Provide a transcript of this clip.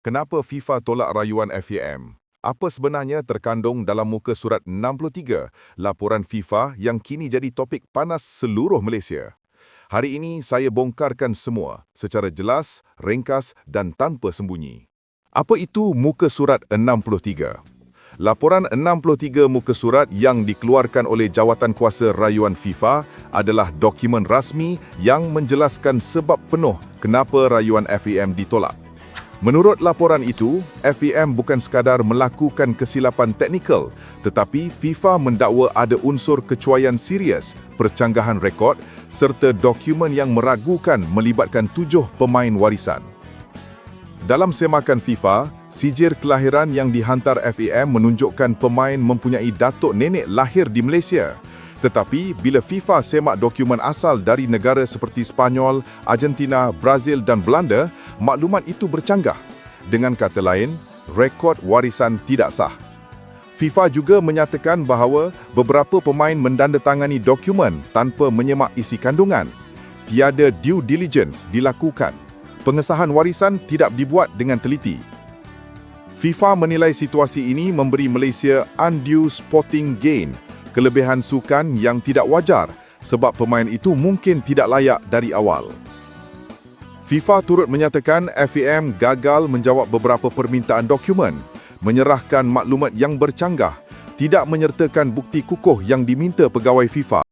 Kenapa FIFA tolak rayuan FAM? Apa sebenarnya terkandung dalam muka surat 63 laporan FIFA yang kini jadi topik panas seluruh Malaysia? Hari ini saya bongkarkan semua secara jelas, ringkas dan tanpa sembunyi. Apa itu muka surat 63? Laporan 63 muka surat yang dikeluarkan oleh Jawatankuasa Rayuan FIFA adalah dokumen rasmi yang menjelaskan sebab penuh kenapa rayuan FAM ditolak. Menurut laporan itu, FAM bukan sekadar melakukan kesilapan teknikal, tetapi FIFA mendakwa ada unsur kecuaian serius, percanggahan rekod serta dokumen yang meragukan melibatkan 7 pemain warisan. Dalam semakan FIFA, sijil kelahiran yang dihantar FAM menunjukkan pemain mempunyai datuk nenek lahir di Malaysia. Tetapi bila FIFA semak dokumen asal dari negara seperti Sepanyol, Argentina, Brazil dan Belanda, maklumat itu bercanggah. Dengan kata lain, rekod warisan tidak sah. FIFA juga menyatakan bahawa beberapa pemain mendandatangani dokumen tanpa menyemak isi kandungan. Tiada due diligence dilakukan. Pengesahan warisan tidak dibuat dengan teliti. FIFA menilai situasi ini memberi Malaysia undue sporting gain, kelebihan sukan yang tidak wajar sebab pemain itu mungkin tidak layak dari awal. FIFA turut menyatakan FAM gagal menjawab beberapa permintaan dokumen, menyerahkan maklumat yang bercanggah, tidak menyertakan bukti kukuh yang diminta pegawai FIFA.